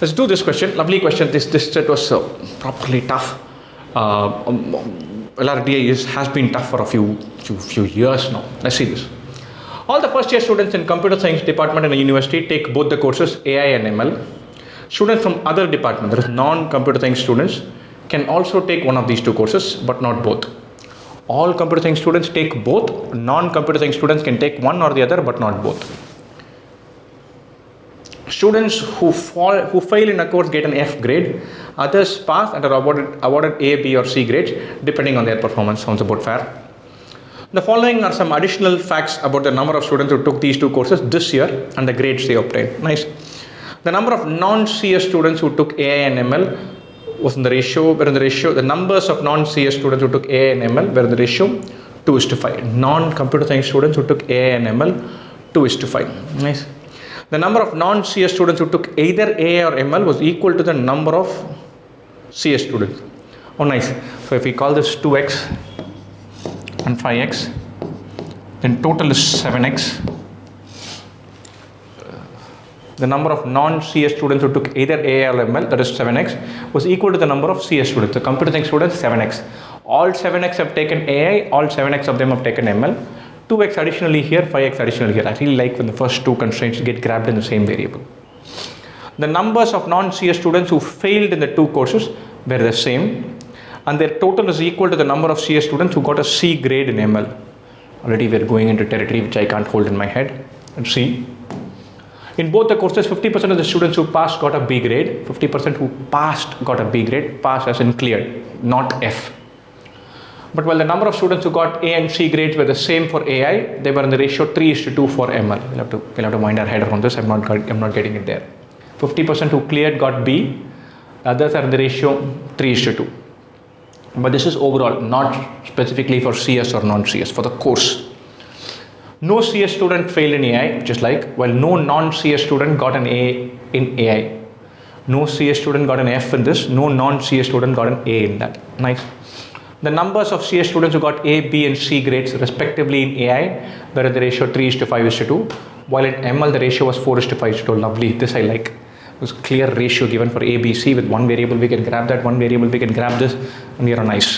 Let's do this question. Lovely question. This set was properly tough. LRDA has been tough for a few years now. Let's see this. All the first year students in computer science department in a university take both the courses AI and ML. Students from other departments, that is non-computer science students, can also take one of these two courses, but not both. All computer science students take both. Non-computer science students can take one or the other, but not both. Students who fail in a course get an F grade. Others pass and are awarded A, B, or C grades depending on their performance. Sounds about fair. The following are some additional facts about the number of students who took these two courses this year and the grades they obtained. Nice. The number of non-CS students who took AI and ML was in the ratio, the numbers of non-CS students who took AI and ML were in the ratio 2:5. Non-computer science students who took AI and ML 2:5. Nice. The number of non-CS students who took either AI or ML was equal to the number of CS students. Oh, nice. So if we call this 2x and 5x, then total is 7x. The number of non-CS students who took either AI or ML, that is 7x, was equal to the number of CS students. The computer science students, 7x. All 7x have taken AI, all 7x of them have taken ML. 2x additionally here, 5x additionally here. I really like when the first two constraints get grabbed in the same variable. The numbers of non-CS students who failed in the two courses were the same, and their total is equal to the number of CS students who got a C grade in ML. Already we're going into territory which I can't hold in my head. Let's see. In both the courses, 50% of the students who passed got a B grade. 50% who passed got a B grade. Pass as in cleared, not F. But while the number of students who got A and C grades were the same for AI, they were in the ratio 3:2 for ML. We'll have to wind our head around this. I'm not getting it there. 50% who cleared got B. The others are in the ratio 3:2. But this is overall, not specifically for CS or non-CS, for the course. No CS student failed in AI, just like, while no non-CS student got an A in AI. No CS student got an F in this, no non-CS student got an A in that. Nice. The numbers of CS students who got A, B, and C grades respectively in AI were in the ratio 3:5:2, while in ML the ratio was 4:5:2. Lovely, this I like. It was clear ratio given for A, B, C. With one variable we can grab that, one variable we can grab this, and we are nice.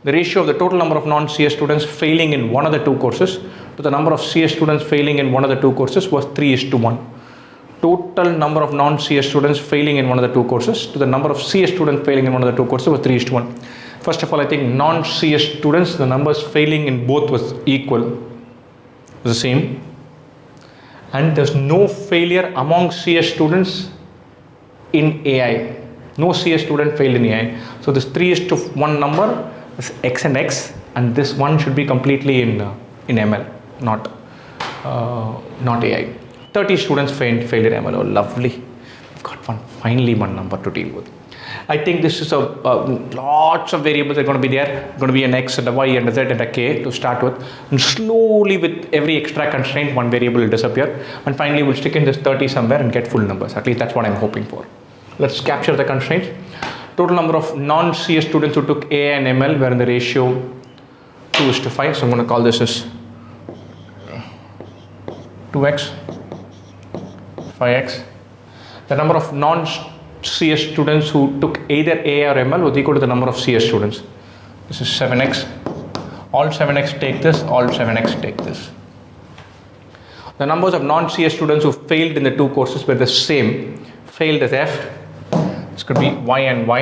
The ratio of the total number of non-CS students failing in one of the two courses to the number of CS students failing in one of the two courses was 3:1. Total number of non-CS students failing in one of the two courses to the number of CS students failing in one of the two courses was 3:1. First of all, I think non-CS students, the numbers failing in both was equal, the same. And there's no failure among CS students in AI. No CS student failed in AI. So this 3:1 number is X and X, and this one should be completely in ML, not AI. 30 students failed in ML. Oh, lovely. We've got finally one number to deal with. I think this is lots of variables are going to be there. Going to be an X and a Y and a Z and a K to start with. And slowly with every extra constraint, one variable will disappear. And finally, we'll stick in this 30 somewhere and get full numbers. At least that's what I'm hoping for. Let's capture the constraints. Total number of non-CS students who took AI and ML were in the ratio 2:5. So I'm going to call this as 2x, 5x. The number of non-CS students who took either AI or ML was equal to the number of CS students. This is 7x. All 7x take this, all 7x take this. The numbers of non-CS students who failed in the two courses were the same. Failed as F. This could be Y and Y.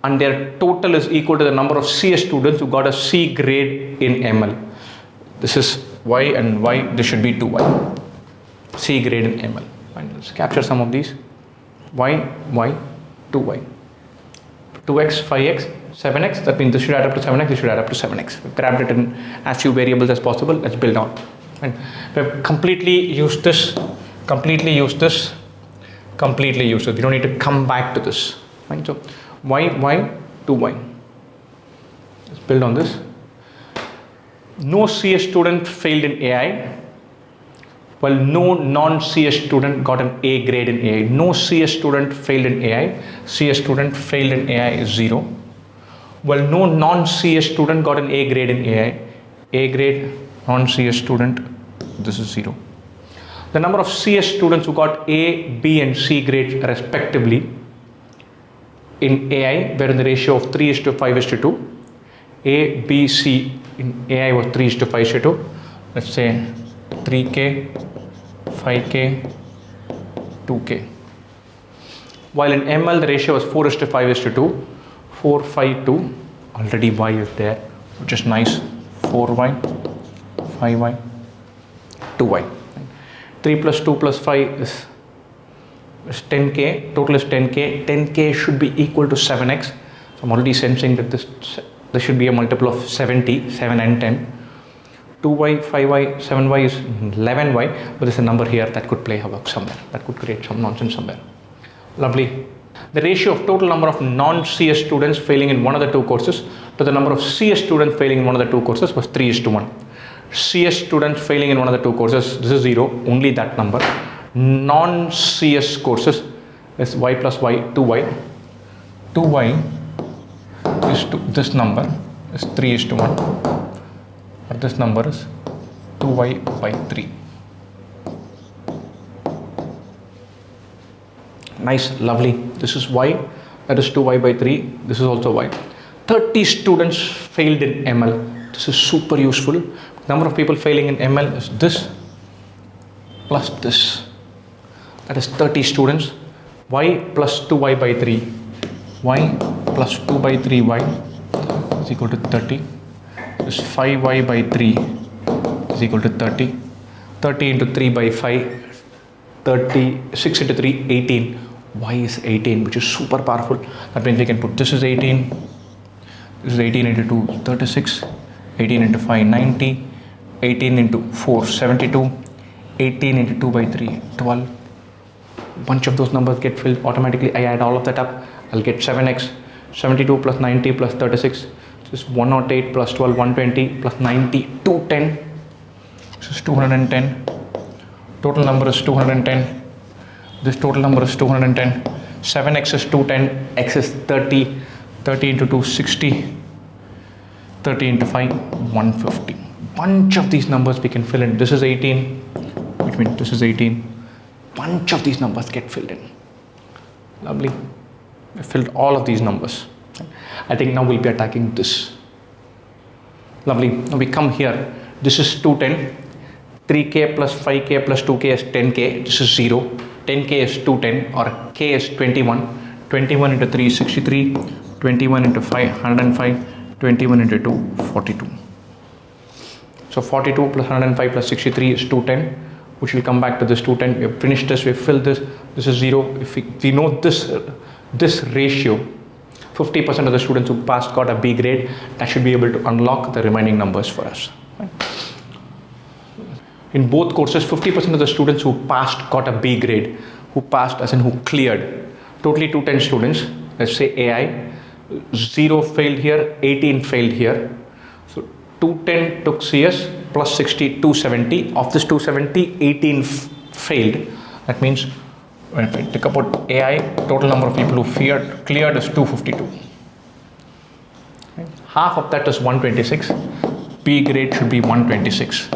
And their total is equal to the number of CS students who got a C grade in ML. This is Y and Y, this should be 2Y. C grade in ML. Fine, let's capture some of these. Y, Y, 2Y. 2x, 5x, 7x, that means this should add up to 7x, this should add up to 7x. We've grabbed it in as few variables as possible, let's build on. And we've completely used this, completely used this, completely used it. We don't need to come back to this. Fine, so Y, Y, 2Y. Let's build on this. No CS student failed in AI, while no non-CS student got an A grade in AI. No CS student failed in AI. CS student failed in AI is 0. While no non-CS student got an A grade in AI. A grade, non-CS student, this is 0. The number of CS students who got A, B and C grades respectively in AI were in the ratio of 3:5:2. A, B, C in AI was 3:5:2. Let's say 3K, 5K, 2K. While in ML the ratio was 4:5:2. 4, 5, 2. Already Y is there, which is nice. 4Y, 5Y, 2Y. 3 plus 2 plus 5 is 10K. Total is 10K. 10K should be equal to 7x. So I'm already sensing that this should be a multiple of 70, 7 and 10. 2y, 5y, 7y is 11y, but there's a number here that could play havoc somewhere. That could create some nonsense somewhere. Lovely. The ratio of total number of non-CS students failing in one of the two courses to the number of CS students failing in one of the two courses was 3:1. CS students failing in one of the two courses, this is 0, only that number. Non-CS courses is y plus y, 2y. 2y is to this number is 3:1, or this number is 2y by 3. Nice, lovely. This is y, that is 2y by 3. This is also y. 30 students failed in ML. This is super useful. Number of people failing in ML is this plus this. That is 30 students. Y plus 2y by 3. Y plus 2 by 3y is equal to 30. This 5y by 3 is equal to 30. 30 into 3 by 5. 36 into 3, 18. Y is 18, which is super powerful. That means we can put this is 18. This is 18 into 2, 36. 18 into 5, 90. 18 into 4, 72. 18 into 2 by 3, 12. Bunch of those numbers get filled automatically. I add all of that up. I'll get 7x. 72 plus 90 plus 36. This is 108 plus 12, 120 plus 90, 210. This is 210. Total number is 210. This total number is 210. 7x is 210. X is 30. 30 into 2, 60. 30 into 5, 150. Bunch of these numbers we can fill in. This is 18, which means this is 18. Bunch of these numbers get filled in. Lovely. We filled all of these numbers. I think now we'll be attacking this. Lovely. Now we come here. This is 210. 3k plus 5k plus 2k is 10k. This is 0. 10k is 210, or k is 21. 21 into 3 is 63. 21 into 5, 105. 21 into 2, 42. So 42 plus 105 plus 63 is 210, which will come back to this 210. We have finished this, we have filled this. This is 0. If we know this ratio, 50% of the students who passed got a B grade. That should be able to unlock the remaining numbers for us. In both courses, 50% of the students who passed got a B grade. Who passed as in who cleared. Totally 210 students. Let's say AI. 0 failed here, 18 failed here. So 210 took CS plus 60, 270. Of this 270, 18 failed. That means when I take about AI, total number of people who cleared is 252. Half of that is 126. B grade should be 126.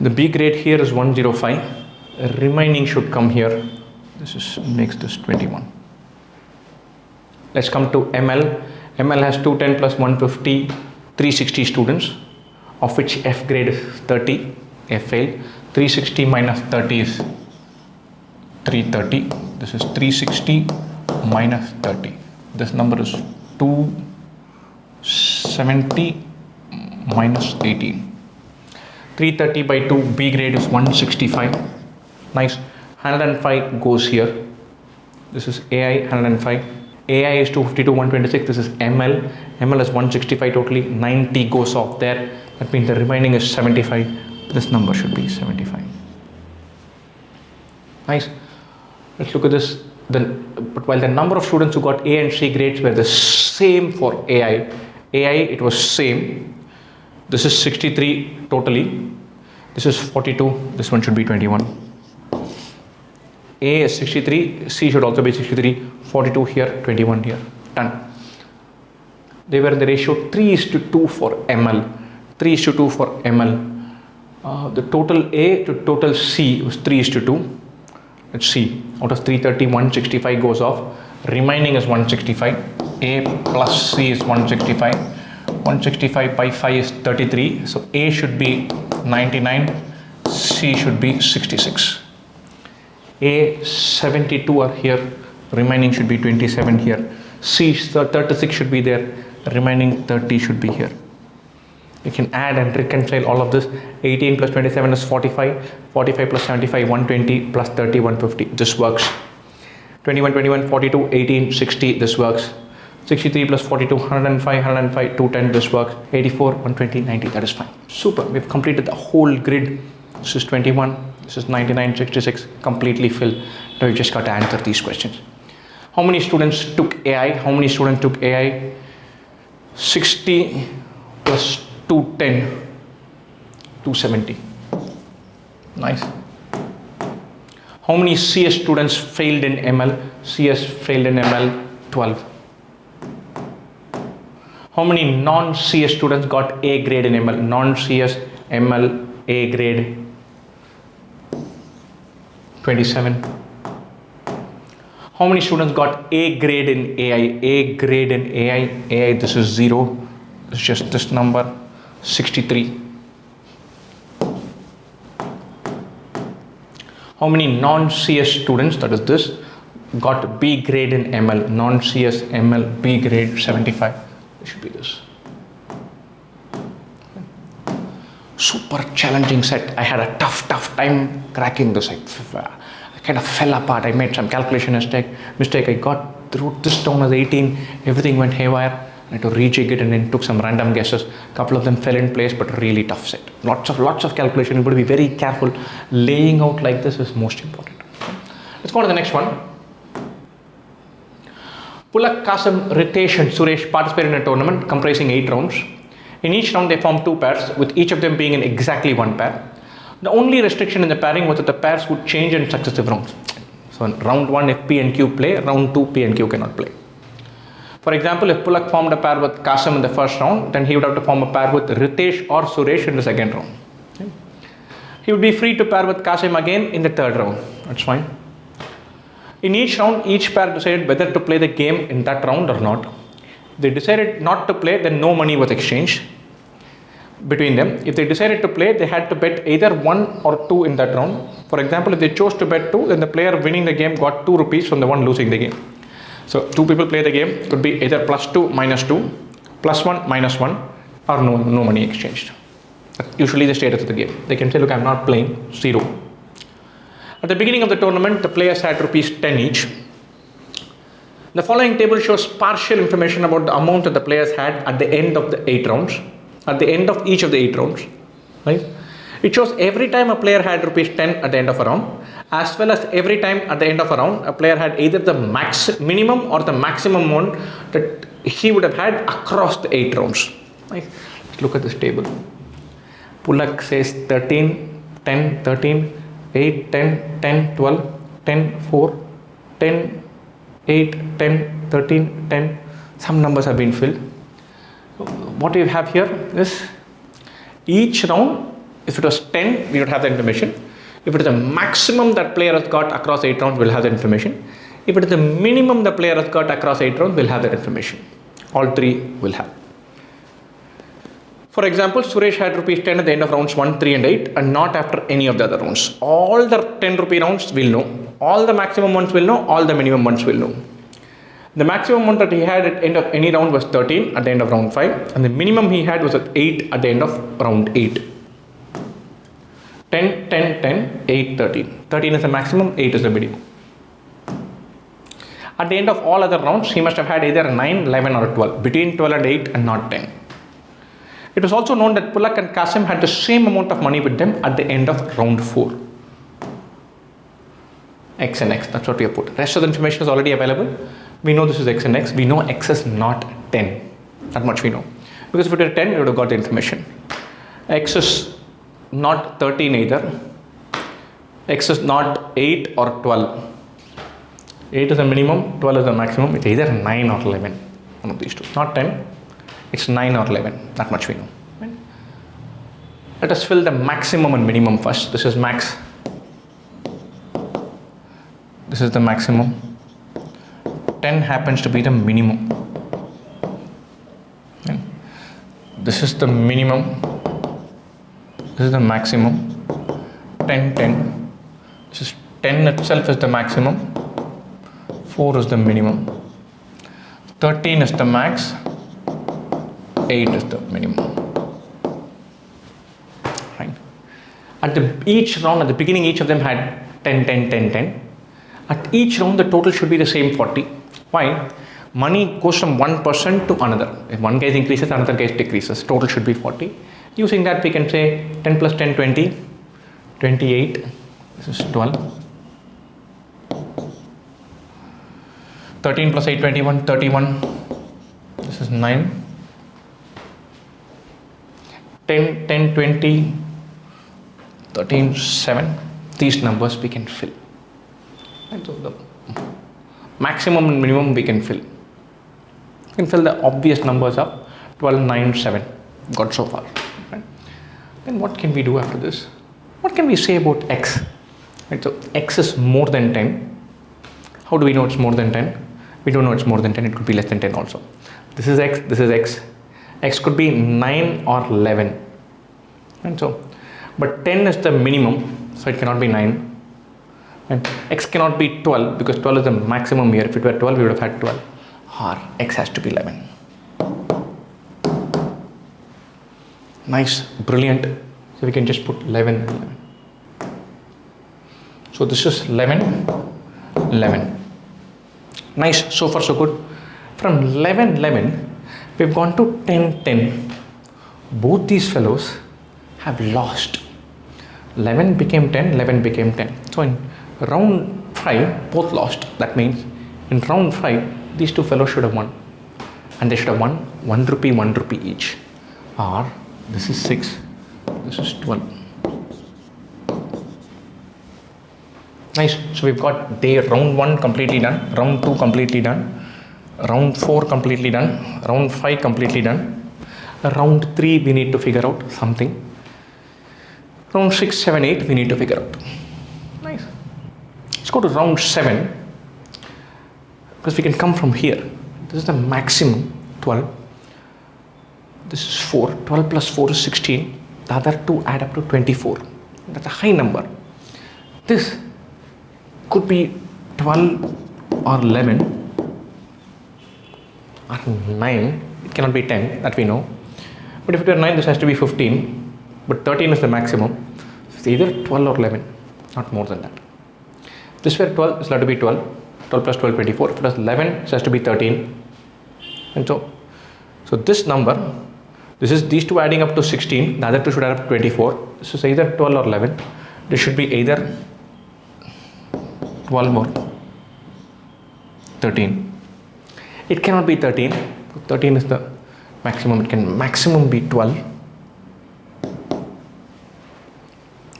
The B grade here is 105. Remaining should come here. This makes this 21. Let's come to ML. ML has 210 plus 150, 360 students, of which F grade is 30. F failed. 360 minus 30 is 330. This is 360 minus 30. This number is 270 minus 18. 330 by 2, B grade is 165. Nice. 105 goes here. This is AI 105. AI is 252, 126. This is ML. ML is 165 totally. 90 goes off there. That means the remaining is 75. This number should be 75. Nice. Let's look at this. But while the number of students who got A and C grades were the same for AI, it was same. This is 63 totally. This is 42. This one should be 21. A is 63. C should also be 63. 42 here, 21 here. Done. They were in the ratio 3:2 for ML. 3:2 for ML. The total A to total C was 3:2. Let's see, out of 330, 165 goes off. Remaining is 165. A plus C is 165. 165 by 5 is 33. So A should be 99. C should be 66. A 72 are here. Remaining should be 27 here. C 36 should be there. Remaining 30 should be here. You can add and reconcile all of this. 18 plus 27 is 45. 45 plus 75, 120 plus 30, 150. This works. 21, 21, 42, 18, 60. This works. 63 plus 42, 105, 105, 210. This works. 84, 120, 90. That is fine. Super. We've completed the whole grid. This is 21. This is 99, 66. Completely filled. Now you just got to answer these questions. How many students took AI? How many students took AI? 60 plus 210, 270. Nice. How many CS students failed in ML? CS failed in ML, 12. How many non-CS students got A grade in ML? Non-CS ML A grade, 27. How many students got A grade in AI? A grade in AI, this is 0. It's just this number, 63. How many non-CS students, that is this, got B grade in ML? Non-CS ML B grade, 75. It should be this. Super challenging set. I had a tough time cracking this. I kind of fell apart. I made some calculation mistake. I wrote this down as 18. Everything went haywire. I had to rejig it and then took some random guesses. A couple of them fell in place, but really tough set. Lots of calculation. You've got to be very careful. Laying out like this is most important. Let's go to the next one. Pulak, Qasim, Ritesh and Suresh participated in a tournament comprising 8 rounds. In each round they formed 2 pairs, with each of them being in exactly 1 pair. The only restriction in the pairing was that the pairs would change in successive rounds. So in round 1 if P and Q play, round 2 P and Q cannot play. For example, if Pulak formed a pair with Qasim in the first round, then he would have to form a pair with Ritesh or Suresh in the second round. Okay. He would be free to pair with Qasim again in the third round. That's fine. In each round, each pair decided whether to play the game in that round or not. If they decided not to play, then no money was exchanged between them. If they decided to play, they had to bet either 1 or 2 in that round. For example, if they chose to bet 2, then the player winning the game got 2 rupees from the one losing the game. So 2 people play the game. It could be either +2, -2, +1, -1, or no money exchanged. That's usually the status of the game. They can say, look, I'm not playing, 0. At the beginning of the tournament, the players had rupees 10 each. The following table shows partial information about the amount that the players had at the end of the 8 rounds. At the end of each of the 8 rounds, right? It shows every time a player had rupees 10 at the end of a round, as well as every time at the end of a round, a player had either the minimum or the maximum amount that he would have had across the 8 rounds. Right? Let's look at this table. Pulak says 13, 10, 13, 8, 10, 10, 12, 10, 4, 10, 8, 10, 13, 10. Some numbers have been filled. What we have here is each round, if it was 10, we would have the information. If it is the maximum that player has got across 8 rounds, we'll have that information. If it is the minimum the player has got across 8 rounds, we'll have that information. All 3 will have. For example, Suresh had rupees 10 at the end of rounds 1, 3 and 8 and not after any of the other rounds. All the 10 rupee rounds we'll know. All the maximum ones will know. All the minimum ones will know. The maximum amount that he had at the end of any round was 13 at the end of round 5 and the minimum he had was at 8 at the end of round 8. 10, 10, 10, 8, 13. 13 is the maximum, 8 is the minimum. At the end of all other rounds, he must have had either 9, 11 or 12, between 12 and 8 and not 10. It was also known that Pulak and Qasim had the same amount of money with them at the end of round 4. X and X, that's what we have put. Rest of the information is already available. We know this is X and X. We know X is not 10. That much we know. Because if it were 10, we would have got the information. X is not 13 either. X is not 8 or 12. 8 is the minimum, 12 is the maximum. It's either 9 or 11. One of these two. Not 10. It's 9 or 11. That much we know. Right? Let us fill the maximum and minimum first. This is max. This is the maximum. 10 happens to be the minimum. And this is the minimum. This is the maximum. 10, 10. This is 10 itself is the maximum. 4 is the minimum. 13 is the max. 8 is the minimum. Right. Each round, at the beginning, each of them had 10, 10, 10, 10. At each round, the total should be the same 40. Why? Money goes from one person to another. If one case increases, another case decreases. Total should be 40. Using that, we can say 10 plus 10, 20. 28. This is 12. 13 plus 8, 21. 31. This is 9. 10, 10, 20. 13, 7. These numbers we can fill. And so the maximum and minimum we can fill. We can fill the obvious numbers up. 12, 9, 7. Got so far. Right? Then what can we do after this? What can we say about x? Right, so x is more than 10. How do we know it's more than 10? We don't know it's more than 10. It could be less than 10 also. This is x. This is x. X could be 9 or 11. And so, but 10 is the minimum, so it cannot be 9. And x cannot be 12 because 12 is the maximum here. If it were 12, we would have had 12. Or x has to be 11. Nice, brilliant. So we can just put 11 and 11. So this is 11, 11. Nice, so far so good. From 11, 11, we've gone to 10, 10. Both these fellows have lost. 11 became 10, 11 became 10. So in round 5, both lost. That means in round 5, these two fellows should have won. And they should have won 1 rupee each. Or this is 6, this is 12. Nice. So we've got round 1 completely done, round 2 completely done, round 4 completely done, round 5 completely done. Round 3 we need to figure out something. Round 6, 7, 8 we need to figure out. Nice. Let's go to round 7 because we can come from here. This is the maximum 12. This is 4. 12 plus 4 is 16. The other two add up to 24. That's a high number. This could be 12 or 11 or 9. It cannot be 10, that we know. But if it were 9, this has to be 15. But 13 is the maximum. So it's either 12 or 11, not more than that. This were 12, it's allowed to be 12. 12 plus 12, 24. If it was 11, it has to be 13. And so this number, this is these two adding up to 16. The other two should add up to 24. This is either 12 or 11. This should be either 12 or 13. It cannot be 13. 13 is the maximum. It can maximum be 12.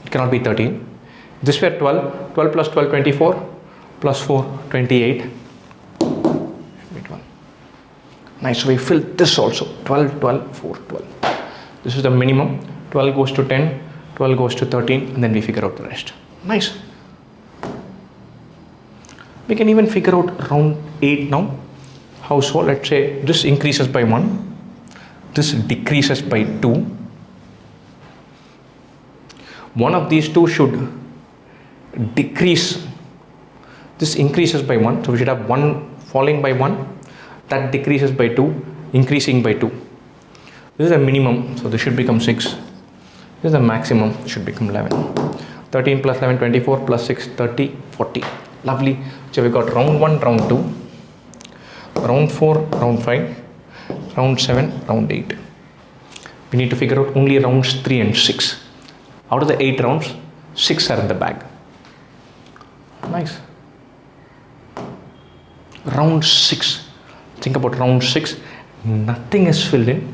It cannot be 13. This were 12. 12 plus 12, 24. Plus 4, 28. Should be 12. Nice. So we fill this also. 12, 12, 4, 12. This is the minimum. 12 goes to 10. 12 goes to 13. And then we figure out the rest. Nice. We can even figure out round 8 now. How so? Let's say this increases by 1. This decreases by 2. One of these two should decrease. This increases by 1. So we should have 1 falling by 1. That decreases by 2. Increasing by 2. This is a minimum. So this should become 6. This is the maximum. It should become 11. 13 plus 11, 24 plus 6, 30, 40. Lovely. So we got round 1, round 2, round 4, round 5, round 7, round 8. We need to figure out only rounds 3 and 6. Out of the 8 rounds, 6 are in the bag. Nice. Round 6. Think about round 6. Nothing is filled in.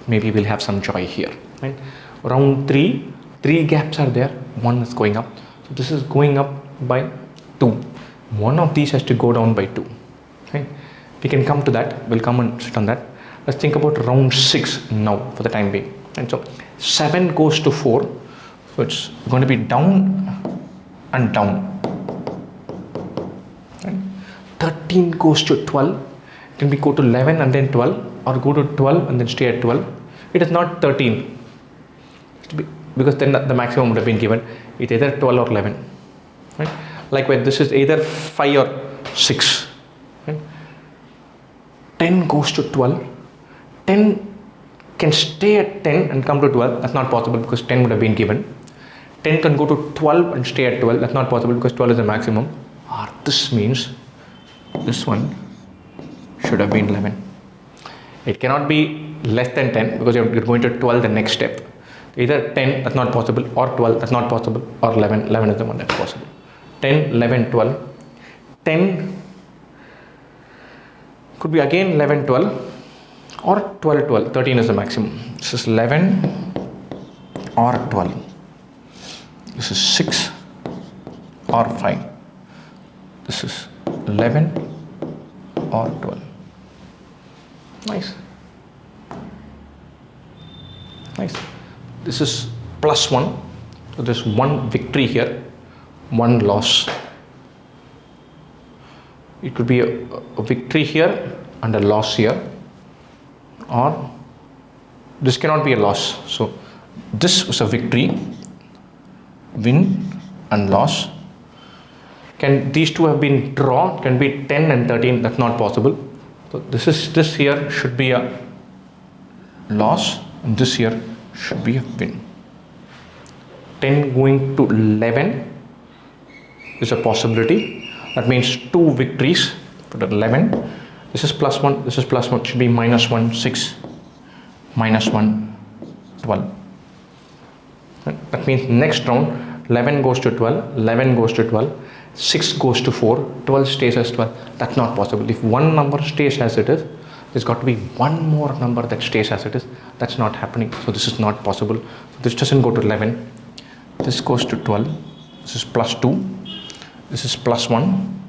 Maybe we'll have some joy here. Right? Round 3, 3 gaps are there. 1 is going up. So this is going up by 2. One of these has to go down by 2. Right? We can come to that. We'll come and sit on that. Let's think about round 6 now for the time being. And so 7 goes to 4, so it's going to be down and down. And 13 goes to 12, can we go to 11 and then 12, or go to 12 and then stay at 12? It is not 13, because then the maximum would have been given. It's either 12 or 11. Right? Likewise, this is either 5 or 6. Right? 10 goes to 12. 10 can stay at 10 and come to 12. That's not possible because 10 would have been given. 10 can go to 12 and stay at 12. That's not possible because 12 is the maximum. Or this means this one should have been 11. It cannot be less than 10 because you're going to 12 the next step. Either 10, that's not possible, or 12, that's not possible, or 11. 11 is the one that's possible. 10, 11, 12. 10 could be again 11, 12, or 12, 12. 13 is the maximum. This is 11 or 12. This is 6 or 5. This is 11 or 12. Nice. Nice. This is plus 1. So there's one victory here, one loss. It could be a victory here and a loss here, or this cannot be a loss. So this was a victory, win and loss. Can these two have been drawn? Can be 10 and 13. That's not possible. So this here should be a loss, and this here should be a win. 10 going to 11 is a possibility. That means 2 victories. Put 11. This is plus 1. This is plus 1. It should be minus 1, 6. Minus 1, 12. That means next round 11 goes to 12. 11 goes to 12. 6 goes to 4. 12 stays as 12. That's not possible. If one number stays as it is, there's got to be one more number that stays as it is. That's not happening. So this is not possible. So this doesn't go to 11. This goes to 12. This is plus 2. This is plus 1.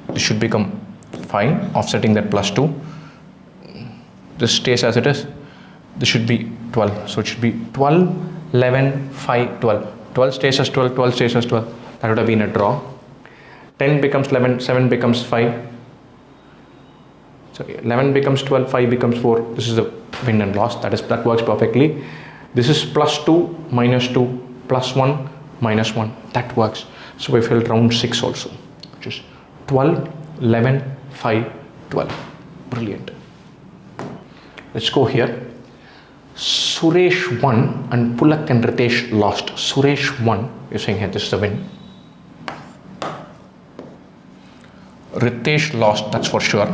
This should become 5, offsetting that plus 2. This stays as it is. This should be 12. So it should be 12, 11, 5, 12. 12 stays as 12, 12 stays as 12. That would have been a draw. 10 becomes 11, 7 becomes 5. So 11 becomes 12, 5 becomes 4. This is the win and loss. That works perfectly. This is plus 2, minus 2, plus 1, minus 1. That works. So we filled round 6 also, which is 12, 11, 5, 12. Brilliant. Let's go here. Suresh won and Pulak and Ritesh lost. Suresh won. You're saying here this is the win. Ritesh lost, that's for sure.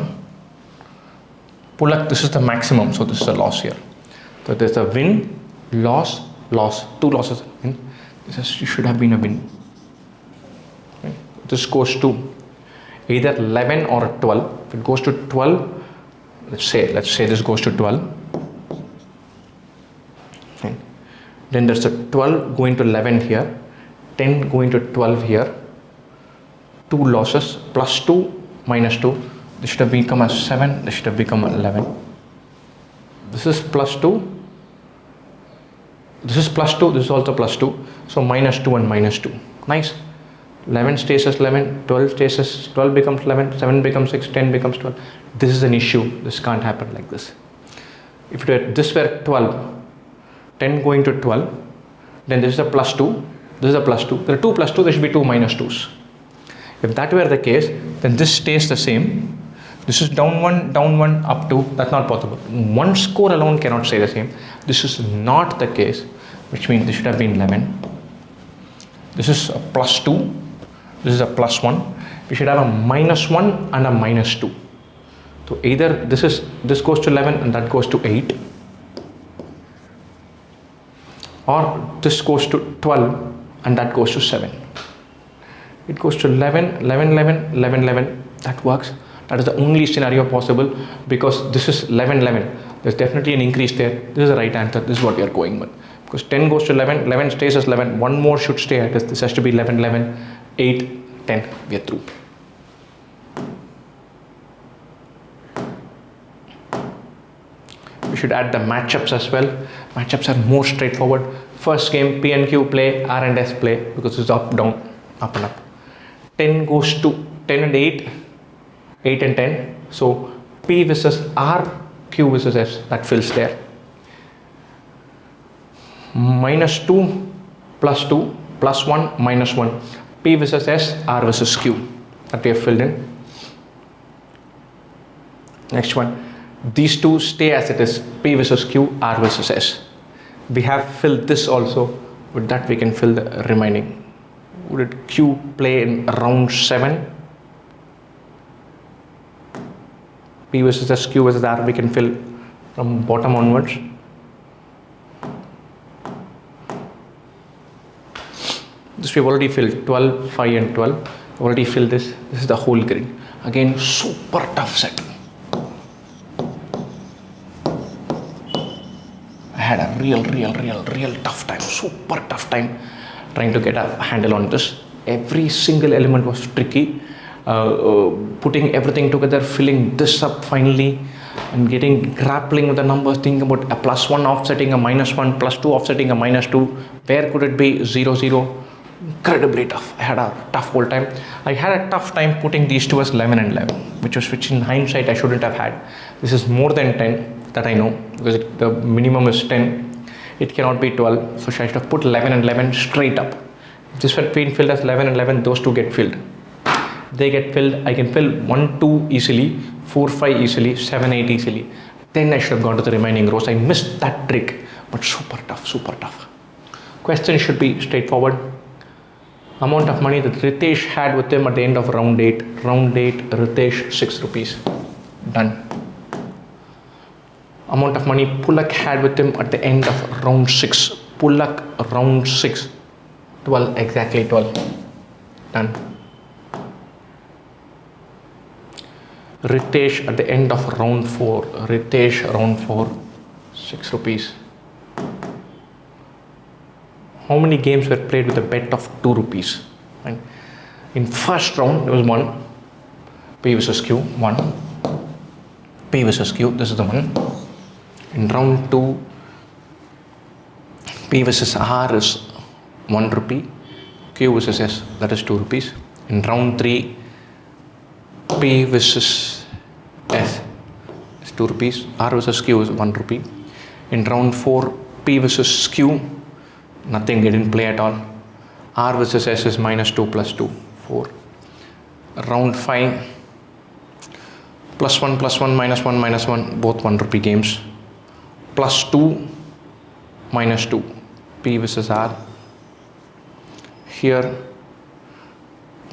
Pulak, this is the maximum, so this is a loss here. So there's a win, loss, loss. 2 losses. This should have been a win. Okay. This goes to either 11 or 12. If it goes to 12, let's say this goes to 12. Okay. Then there's a 12 going to 11 here, 10 going to 12 here. 2 losses, plus 2, minus 2. This should have become a 7, this should have become 11. This is plus 2. This is plus 2, this is also plus 2. So minus 2 and minus 2. Nice. 11 stays as 11, 12 stays as 12 becomes 11, 7 becomes 6, 10 becomes 12. This is an issue. This can't happen like this. If this were 12, 10 going to 12, then this is a plus 2, this is a plus 2. There are 2 plus 2, there should be 2 minus 2s. If that were the case, then this stays the same. This is down 1, up 2. That's not possible. One score alone cannot stay the same. This is not the case, which means this should have been 11. This is a plus 2. This is a plus 1. We should have a minus 1 and a minus 2. So either this goes to 11 and that goes to 8. Or this goes to 12 and that goes to 7. It goes to 11, 11, 11, 11, 11. That works. That is the only scenario possible because this is 11, 11. There's definitely an increase there. This is the right answer. This is what we are going with. Because 10 goes to 11, 11 stays as 11. One more should stay. This has to be 11, 11, 8, 10. We are through. should add the matchups as well. Matchups are more straightforward. First game, P and Q play, R and S play, because it's up, down, up and up. 10 goes to 10 and 8, 8 and 10. So P versus R, Q versus S, that fills there. -2, +2, +1, -1. P versus S, R versus Q, that we have filled in. Next one, these two stay as it is, P versus Q, R versus S. We have filled this also. With that we can fill the remaining. Would Q play in round 7? P versus S, Q versus R, we can fill from bottom onwards. This we've already filled, 12, 5 and 12. Already filled this. This is the whole grid. Again, super tough set. I had a real tough time, super tough time trying to get a handle on this. Every single element was tricky. Putting everything together, filling this up finally, and grappling with the numbers, thinking about a +1 offsetting a -1, +2 offsetting a -2. Where could it be? 0, 0. Incredibly tough. I had a tough whole time. I had a tough time putting these two as 11 and 11, which in hindsight I shouldn't have had. This is more than 10, that I know, because the minimum is 10. It cannot be 12, so I should have put 11 and 11 straight up. If this had been filled as 11 and 11, those two get filled. They get filled. I can fill 1, 2 easily, 4, 5 easily, 7, 8 easily. Then I should have gone to the remaining rows. I missed that trick, but super tough, super tough. Question should be straightforward. Amount of money that Ritesh had with him at the end of round 8. Round 8, Ritesh, 6 rupees. Done. Amount of money Pulak had with him at the end of round 6. Pulak, round 6. 12, exactly 12. Done. Ritesh at the end of round 4. Ritesh, round 4, 6 rupees. How many games were played with a bet of 2 rupees? And in first round, there was 1. P versus Q, 1. P versus Q, this is the one. In round 2, P versus R is 1 rupee. Q versus S, that is 2 rupees. In round 3, P versus S is 2 rupees. R versus Q is 1 rupee. In round 4, P versus Q, nothing, they didn't play at all. R versus S is -2 +2, 4. Round 5, +1, +1, -1, -1, both 1 rupee games. +2, -2, P versus R. Here,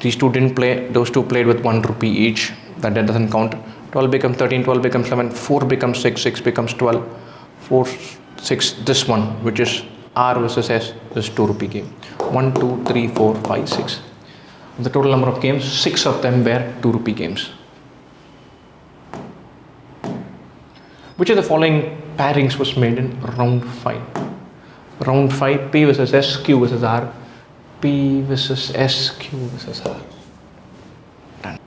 these two didn't play, those two played with 1 rupee each. That doesn't count. 12 becomes 13, 12 becomes 11, 4 becomes 6, 6 becomes 12, 4, 6, this one, which is R versus S, is 2 rupee game. 1, 2, 3, 4, 5, 6. The total number of games, 6 of them were 2 rupee games. Which of the following pairings was made in round 5? Round 5, P versus S, Q versus R. P versus S, Q versus R. Done.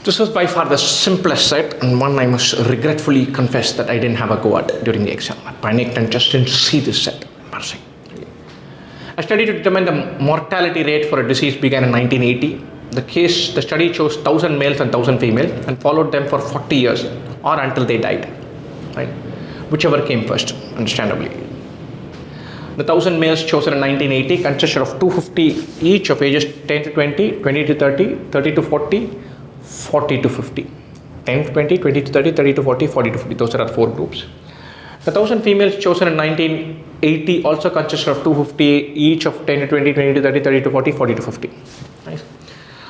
This was by far the simplest set, and one I must regretfully confess that I didn't have a go at during the exam. I panicked and just didn't see this set. Embarrassing. A study to determine the mortality rate for a disease began in 1980. The study chose 1,000 males and 1,000 females and followed them for 40 years or until they died. Right? Whichever came first, understandably. The 1,000 males chosen in 1980 consisted of 250 each of ages 10 to 20, 20 to 30, 30 to 40, 40 to 50. 10 to 20, 20 to 30, 30 to 40, 40 to 50. Those are our 4 groups. The 1,000 females chosen in 1980 also consisted of 250 each of 10 to 20, 20 to 30, 30 to 40, 40 to 50. Nice.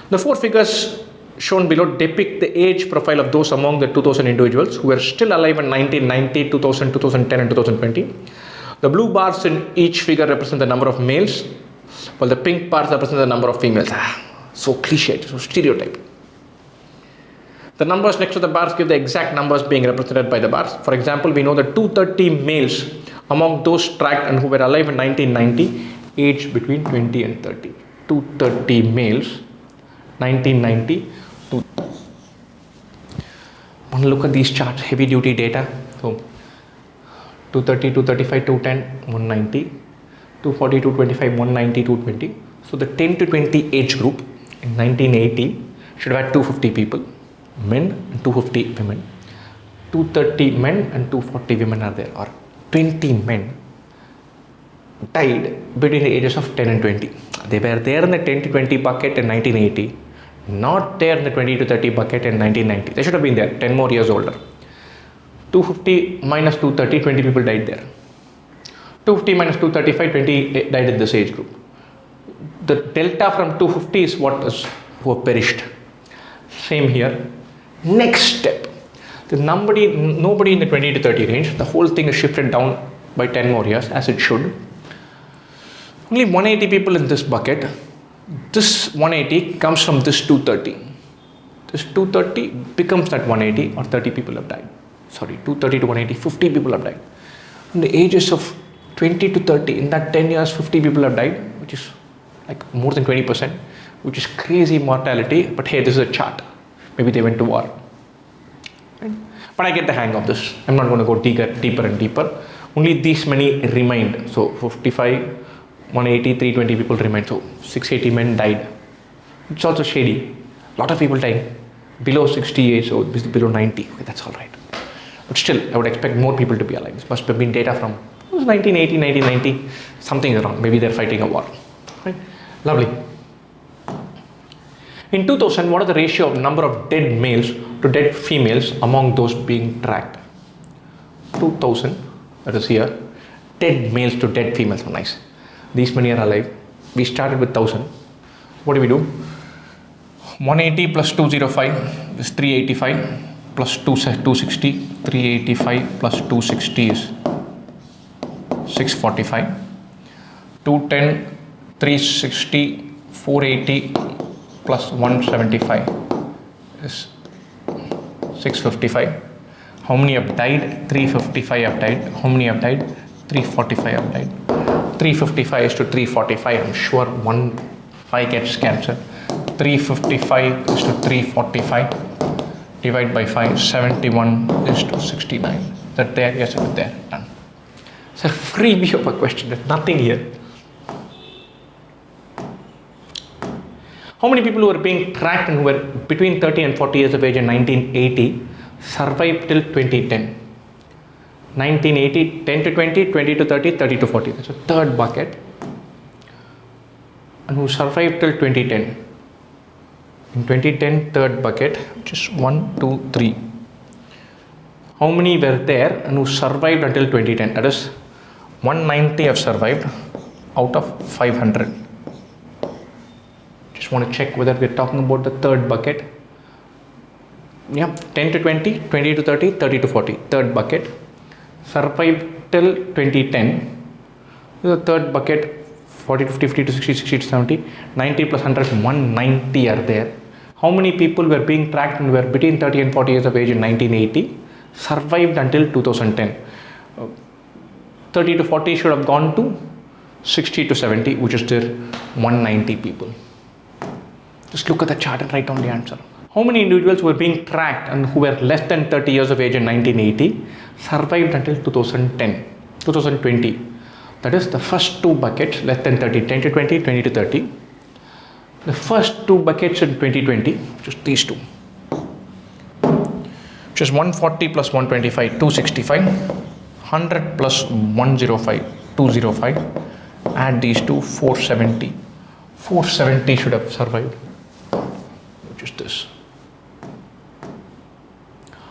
The 4 figures shown below depict the age profile of those among the 2,000 individuals who were still alive in 1990, 2000, 2010 and 2020. The blue bars in each figure represent the number of males, while the pink bars represent the number of females. So cliched, so stereotyped. The numbers next to the bars give the exact numbers being represented by the bars. For example, we know that 230 males among those tracked and who were alive in 1990, aged between 20 and 30. 230 males, 1990 to... And look at these charts, heavy duty data. So 230, 235, 210, 190, 240, 225, 190, 220. So the 10 to 20 age group in 1980 should have had 250 people, men and 250 women. 230 men and 240 women are there, or 20 men died between the ages of 10 and 20. They were there in the 10 to 20 bucket in 1980, not there in the 20 to 30 bucket in 1990. They should have been there, 10 more years older. 250 minus 230, 20 people died there. 250 minus 235, 20 died in this age group. The delta from 250 is who have perished. Same here. Next step. Nobody in the 20 to 30 range. The whole thing is shifted down by 10 more years, as it should. Only 180 people in this bucket. This 180 comes from this 230. This 230 becomes that 180, or 30 people have died. Sorry, 230 to 180, 50 people have died. In the ages of 20 to 30, in that 10 years, 50 people have died, which is like more than 20%, which is crazy mortality. But hey, this is a chart. Maybe they went to war. Right? But I get the hang of this. I'm not going to go deeper and deeper. Only these many remained. So 55, 180, 320 people remained. So 680 men died. It's also shady. A lot of people dying. Below 60 age, so below 90. Okay, that's all right. But still, I would expect more people to be alive. This must have been data from 1980, 1990. Something is wrong. Maybe they're fighting a war. Right? Lovely. In 2000, what is the ratio of number of dead males to dead females among those being tracked? 2000, that is here. Dead males to dead females. Oh, nice. These many are alive. We started with 1000. What do we do? 180 plus 205 is 385 plus 260. 385 plus 260 is 645. 210, 360, 480 plus 175 is 655. How many have died? 355 have died. How many have died? 345 have died. 355 is to 345. I'm sure 5 gets cancer. 355 is to 345. Divide by 5. 71 is to 69. That there? Yes, it's there. Done. It's a freebie of a question. There's nothing here. How many people who were being tracked and who were between 30 and 40 years of age in 1980 survived till 2010? 1980, 10 to 20, 20 to 30, 30 to 40. That's a third bucket. And who survived till 2010? In 2010, third bucket, which is 1, 2, 3. How many were there and who survived until 2010? That is 190 have survived out of 500. Just want to check whether we're talking about the third bucket. Yeah, 10 to 20, 20 to 30, 30 to 40. Third bucket. Survived till 2010. The third bucket, 40 to 50, 50 to 60, 60 to 70, 90 plus 100, 190 are there. How many people were being tracked and were between 30 and 40 years of age in 1980? Survived until 2010. 30 to 40 should have gone to 60 to 70, which is there 190 people. Just look at the chart and write down the answer. How many individuals were being tracked and who were less than 30 years of age in 1980 survived until 2020? That is the first two buckets, less than 30, 10 to 20, 20 to 30. The first two buckets in 2020, just these two, which is 140 plus 125, 265, 100 plus 105, 205. Add these two, 470. 470 should have survived, which is this.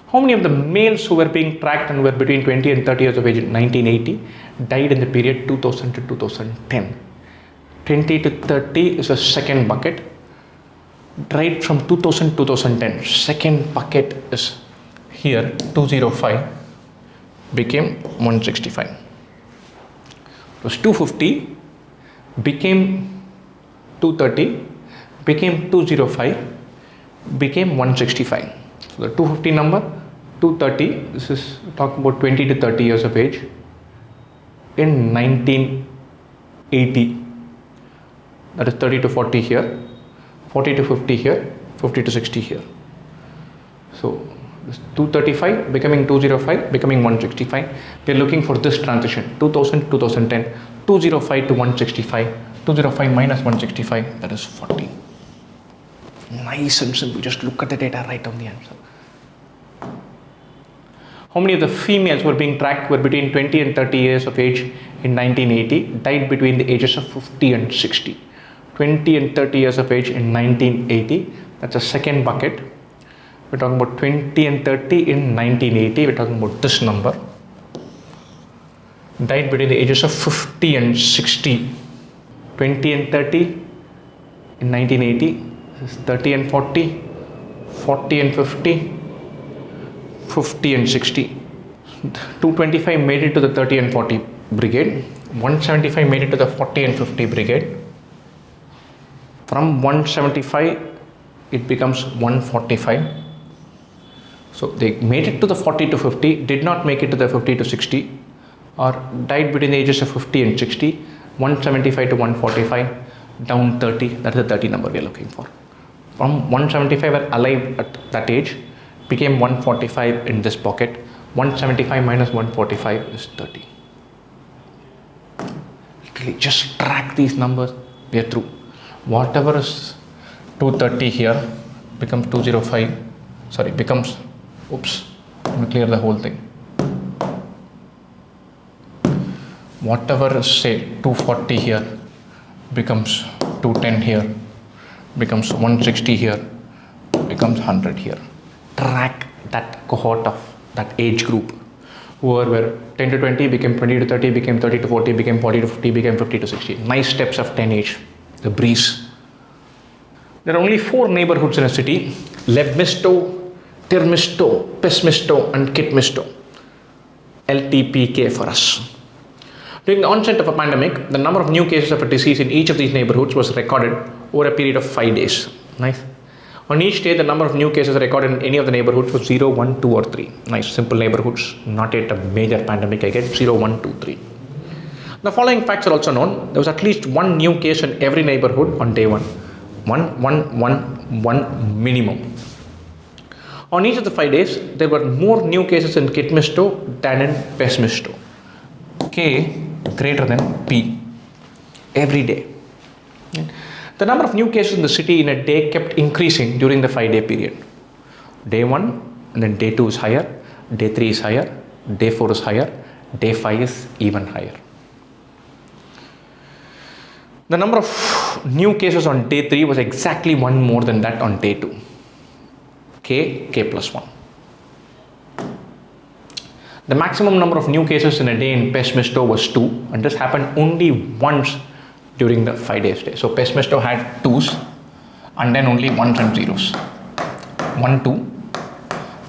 How many of the males who were being tracked and were between 20 and 30 years of age in 1980 died in the period 2000 to 2010? 20 to 30 is a second bucket. Right from 2000 to 2010, second bucket is here, 205 became 165. It was 250, became 230, became 205, became 165. So the 250 number, 230, this is talking about 20 to 30 years of age in 1980. That is 30 to 40 here, 40 to 50 here, 50 to 60 here. So 235 becoming 205 becoming 165. We are looking for this transition 2000 2010 205 to 165. 205 minus 165, that is 40. Nice and simple. Just look at the data, write down the answer. How many of the females were being tracked were between 20 and 30 years of age in 1980, died between the ages of 50 and 60. 20 and 30 years of age in 1980, that's a second bucket. We're talking about 20 and 30 in 1980, we're talking about this number. Died between the ages of 50 and 60. 20 and 30 in 1980, this is 30 and 40, 40 and 50, 50 and 60. 225 made it to the 30 and 40 brigade, 175 made it to the 40 and 50 brigade. From 175 it becomes 145. So they made it to the 40 to 50, did not make it to the 50 to 60, or died between the ages of 50 and 60. 175 to 145, down 30, that's the 30 number we are looking for. From 175 were alive at that age, became 145 in this pocket. 175 minus 145 is 30. Literally just track these numbers, we are through. Whatever is 230 here becomes 205, sorry, becomes, oops, let me clear the whole thing. Whatever is say 240 here becomes 210 here, becomes 160 here, becomes 100 here. Track that cohort of that age group. Whoever were 10 to 20 became 20 to 30, became 30 to 40, became 40 to 50, became 50 to 60. Nice steps of 10 age, the breeze. There are only 4 neighborhoods in a city: Lebmisto, Tirmisto, Pesmisto and Kitmisto. LTPK for us. During the onset of a pandemic, the number of new cases of a disease in each of these neighborhoods was recorded over a period of 5 days. Nice. On each day, the number of new cases recorded in any of the neighborhoods was 0, 1, 2 or 3. Nice, simple neighborhoods, not yet a major pandemic. I get 0, 1, 2, 3. The following facts are also known. There was at least 1 new case in every neighborhood on day 1. 1 minimum. On each of the 5 days, there were more new cases in Kitmisto than in Pesmisto. K greater than P every day. The number of new cases in the city in a day kept increasing during the 5-day period. Day 1 and then day 2 is higher, day 3 is higher, day 4 is higher, day 5 is even higher. The number of new cases on day 3 was exactly 1 more than that on day 2. K plus 1. The maximum number of new cases in a day in Pesmisto was 2, and this happened only once during the 5-day stay. So Pesmisto had 2s and then only 1s and 0s. 1, 2,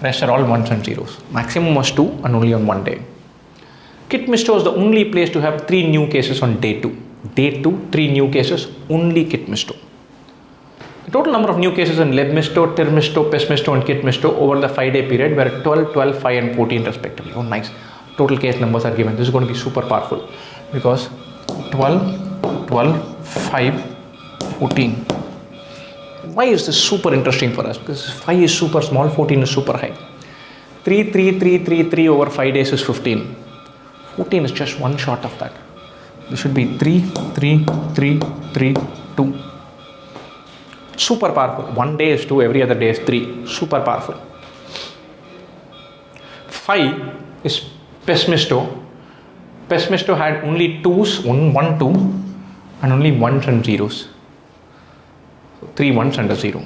rest are all 1s and 0s. Maximum was 2 and only on 1 day. Kitmisto is the only place to have 3 new cases on day 2. Day 2, 3 new cases, only Kitmisto. The total number of new cases in Lebmisto, Tirmisto, Pesmisto and Kitmisto over the 5-day period were 12, 12, 5 and 14 respectively. Oh nice. Total case numbers are given. This is going to be super powerful because 12, 12, 5, 14. Why is this super interesting for us? Because 5 is super small, 14 is super high. 3, 3, 3, 3, 3 over 5 days is 15. 14 is just one short of that. This should be 3, 3, 3, 3, 2. Super powerful. 1 day is 2, every other day is 3. Super powerful. 5 is Pesmisto. Pesmisto had only 2s, 1, 2 and only 1s and 0s. 3 1s and a 0.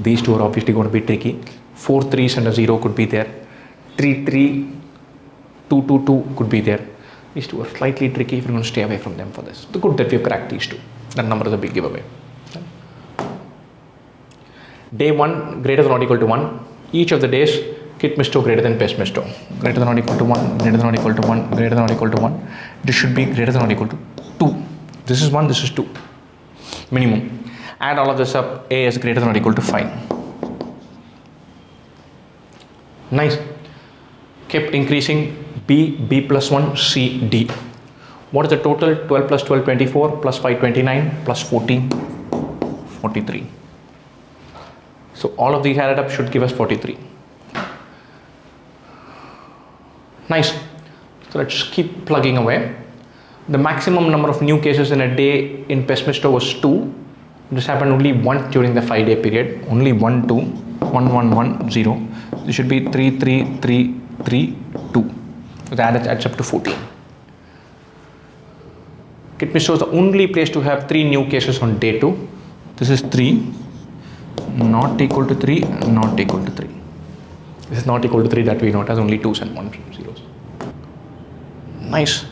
These two are obviously going to be tricky. 4 3s and a 0 could be there. 3 3, 2 2 2 could be there. These two are slightly tricky if you're going to stay away from them for this. The good that we've cracked these two. That number is a big giveaway. Day 1 greater than or equal to 1. Each of the days Kitmisto greater than Pesmisto. Greater than or equal to 1, greater than or equal to 1, greater than or equal to 1. This should be greater than or equal to 2. This is 1, this is 2. Minimum. Add all of this up. A is greater than or equal to 5. Nice. Kept increasing. B, B plus 1, C, D. What is the total? 12 plus 12, 24, plus 5, 29, plus 14, 43. So all of these added up should give us 43. Nice. So let's keep plugging away. The maximum number of new cases in a day in pessimistic was 2. This happened only once during the 5-day period. Only 1, 2, 1, 1, 1, 0. This should be 3, 3, 3, 3, 2. So that adds up to 14. It shows the only place to have 3 new cases on day 2. This is 3, not equal to 3, not equal to 3. This is not equal to 3 that we know. It has only 2s and 1 zeros. Nice.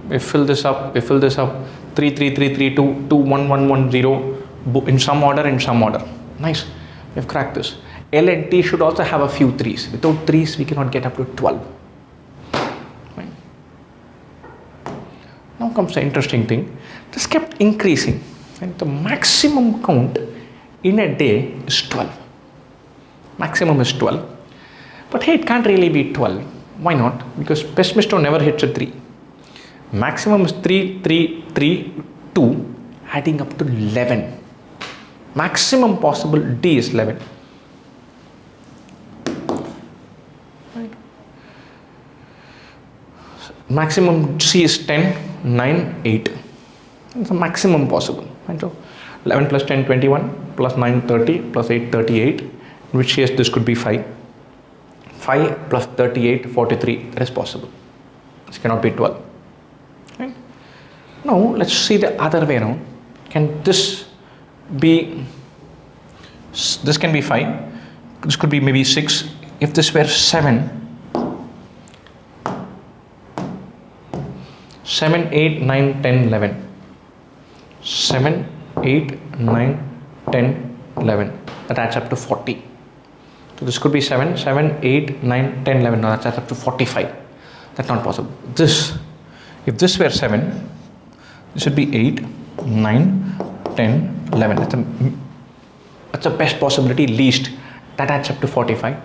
We fill this up. 3, 3, 3, 3, 2, 2, 1, 1, 1, 0. In some order, Nice. We've cracked this. L and T should also have a few 3s. Without 3s, we cannot get up to 12. Right. Now comes the interesting thing. This kept increasing. And the maximum count in a day is 12. Maximum is 12. But hey, it can't really be 12. Why not? Because pessimisto never hits a 3. Maximum is 3, 3, 3, 2, adding up to 11. Maximum possible D is 11. Right. Maximum C is 10, 9, 8. It's the maximum possible. Right. So 11 plus 10, 21, plus 9, 30, plus 8, 38. In which case this could be 5. 5 plus 38, 43. That is possible. This cannot be 12. Right. Now let's see the other way around. Can this be, this can be 5, this could be maybe 6. If this were 7, 7, 8, 9, 10, 11. 7, 8, 9, 10, 11. That adds up to 40. So this could be 7, 7, 8, 9, 10, 11. Now that adds up to 45. That's not possible. This, if this were 7, this should be 8, 9, 10, 11. That's the best possibility, least. That adds up to 45.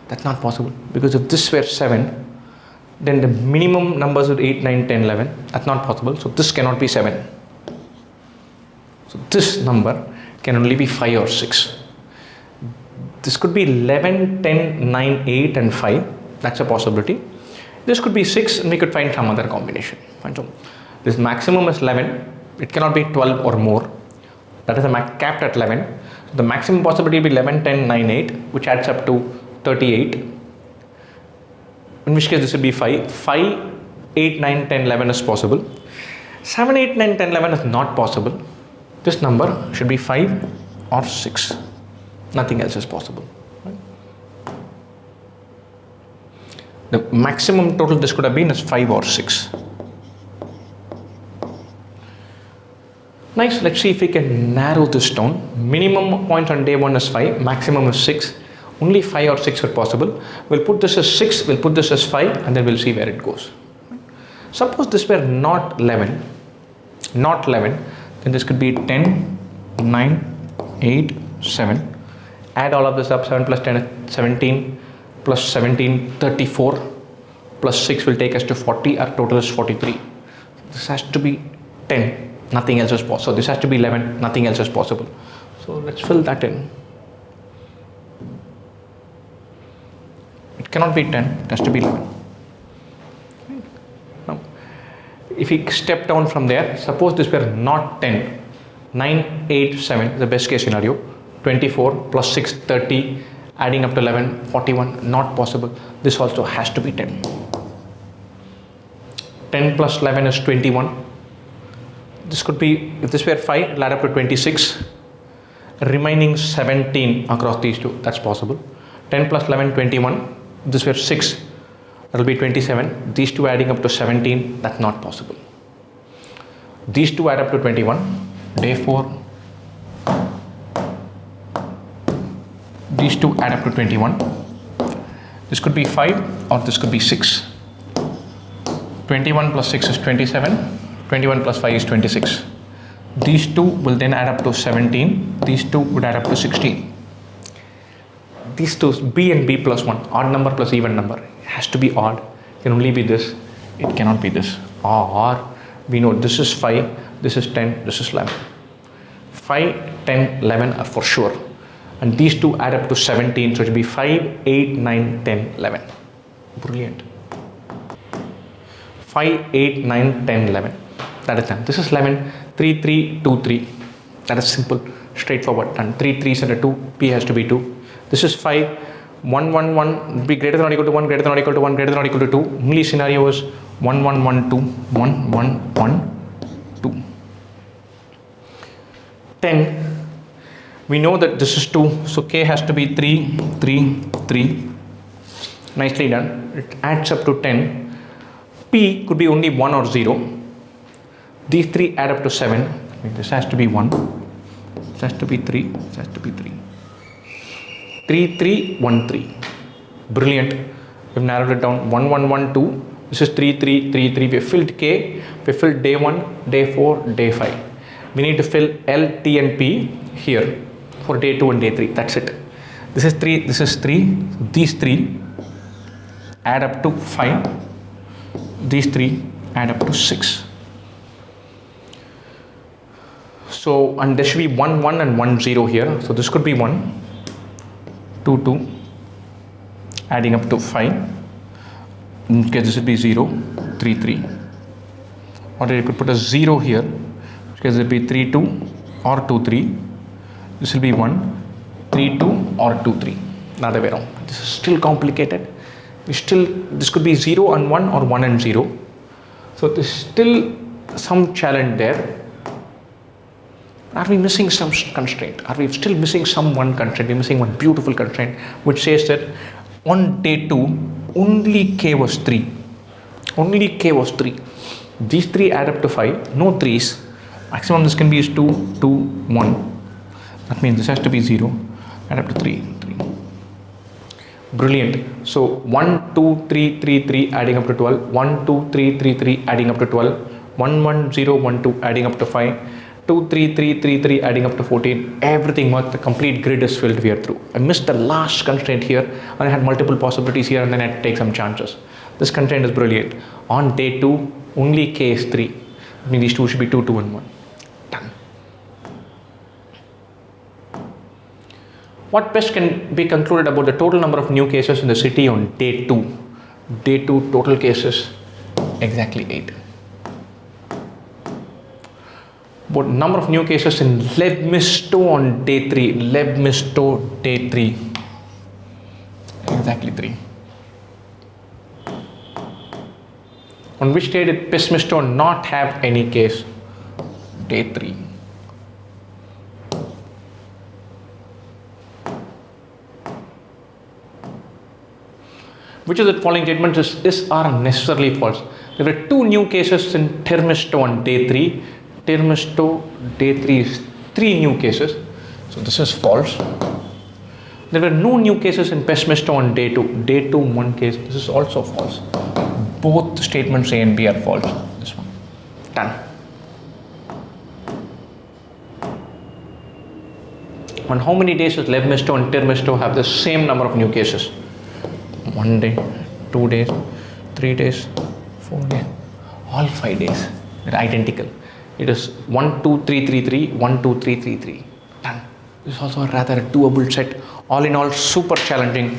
That's not possible. Because if this were 7, then the minimum numbers would 8, 9, 10, 11. That's not possible. So this cannot be 7. So this number can only be 5 or 6. This could be 11, 10, 9, 8 and 5. That's a possibility. This could be 6 and we could find some other combination. So this maximum is 11. It cannot be 12 or more. That is capped at 11. So the maximum possibility will be 11, 10, 9, 8, which adds up to 38. In which case this will be 5. 5, 8, 9, 10, 11 is possible. 7, 8, 9, 10, 11 is not possible. This number should be 5 or 6. Nothing else is possible. Right? The maximum total this could have been is 5 or 6. Nice. Let's see if we can narrow this down. Minimum point on day 1 is 5. Maximum is 6. Only 5 or 6 are possible. We'll put this as 6. We'll put this as 5 and then we'll see where it goes. Right? Suppose this were not 11. Not 11. Then this could be 10, 9, 8, 7. Add all of this up. 7 plus 10 is 17. Plus 17, 34. Plus 6 will take us to 40. Our total is 43. This has to be 10. Nothing else is possible. So this has to be 11. Nothing else is possible. So let's fill that in. It cannot be 10. It has to be 11. Now, if we step down from there, suppose this were not 10. 9, 8, 7, the best case scenario. 24 plus 6, 30, adding up to 11, 41, not possible. This also has to be 10. 10 plus 11 is 21. This could be, if this were 5, it'll add up to 26. Remaining 17 across these two, that's possible. 10 plus 11, 21. If this were 6, that'll be 27. These two adding up to 17, that's not possible. These two add up to 21. Day 4. These two add up to 21. This could be 5 or this could be 6. 21 plus 6 is 27. 21 plus 5 is 26. These two will then add up to 17. These two would add up to 16. These two, B and B plus 1, odd number plus even number, it has to be odd. It can only be this. It cannot be this. Or we know this is 5, this is 10, this is 11. 5, 10, 11 are for sure. and these two add up to 17, so it will be 5, 8, 9, 10, 11. Brilliant. 5, 8, 9, 10, 11. That is done. This is 11, 3, 3, 2, 3. That is simple, straightforward. And 3 3s and a 2, P has to be 2. This is 5, 1, 1, 1, be greater than or equal to 1, greater than or equal to 1, greater than or equal to 2. Only scenario is 1, 1, 1, 2, 1, 1, 1, 2. 10, we know that this is 2, so K has to be 3, 3, 3. Nicely done. It adds up to 10. P could be only 1 or 0. These 3 add up to 7. This has to be 1. This has to be 3. This has to be 3. 3, 3, 1, 3. Brilliant. We've narrowed it down. 1, 1, 1, 2. This is 3, 3, 3, 3. We filled K. We filled day 1, day 4, day 5. We need to fill L, T and P here for day 2 and day 3. That's it. This is 3. This is 3. These 3 add up to 5. These 3 add up to 6. So, and there should be 1, 1 and 1, 0 here. So this could be 1, 2, 2, adding up to 5. Okay, this would be 0, 3, 3. Or you could put a 0 here, because it would be 3, 2 or 2, 3. This will be 1, 3, 2 or 2, 3. Another way around. This is still complicated. This could be 0 and 1 or 1 and 0. So there's still some challenge there. Are we missing some constraint? Are we still missing some one constraint? We're missing one beautiful constraint which says that on day 2 only K was 3. Only K was 3. These 3 add up to 5. No 3s. Maximum this can be is 2, 2, 1. That means this has to be 0. Add up to 3, 3. Brilliant. So 1, 2, 3, 3, 3 adding up to 12. 1, 2, 3, 3, 3 adding up to 12. 1, 1, 0, 1, 2 adding up to 5. 2, 3, 3, 3, 3 adding up to 14. Everything worked. The complete grid is filled here through. I missed the last constraint here and I had multiple possibilities here and then I had to take some chances. This constraint is brilliant. On day 2, only K is 3. I mean these two should be 2, 2 and 1. Done. What best can be concluded about the total number of new cases in the city on day 2? Day 2 total cases, exactly 8. But number of new cases in Lebmisto on day 3. Lebmisto day 3. Exactly 3. On which day did Pesmisto not have any case? Day 3. Which of the following statements is or necessarily false? There were 2 new cases in Termisto on day 3. Termisto day 3 is 3 new cases. So this is false. There were no new cases in Pesmisto on day 2. Day 2, 1 case. This is also false. Both statements A and B are false. This one. Done. On how many days does Lebmisto and Termisto have the same number of new cases? 1 day, 2 days, 3 days, 4 days, all 5 days. They're identical. It is 1, 2, 3, 3, 3, 1, 2, 3, 3, 3. Done. This is also rather a doable set. All in all, super challenging.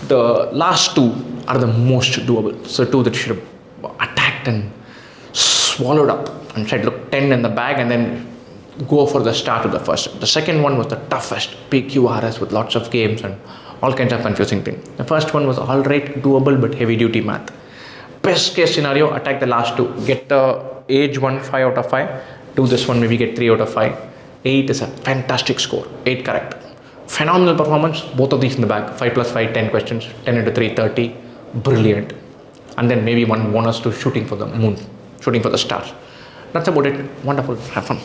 The last 2 are the most doable. So 2 that should have attacked and swallowed up and said, look, 10 in the bag and then go for the start of the first. The second one was the toughest, PQRS with lots of games and all kinds of confusing things. The first one was all right, doable, but heavy duty math. Best case scenario, attack the last 2. Get the age 1, 5 out of 5. Do this one, maybe get 3 out of 5. 8 is a fantastic score. 8 correct. Phenomenal performance. Both of these in the bag. 5 plus 5, 10 questions. 10 into 3, 30. Brilliant. And then maybe one bonus to shooting for the moon. Shooting for the stars. That's about it. Wonderful. Have fun.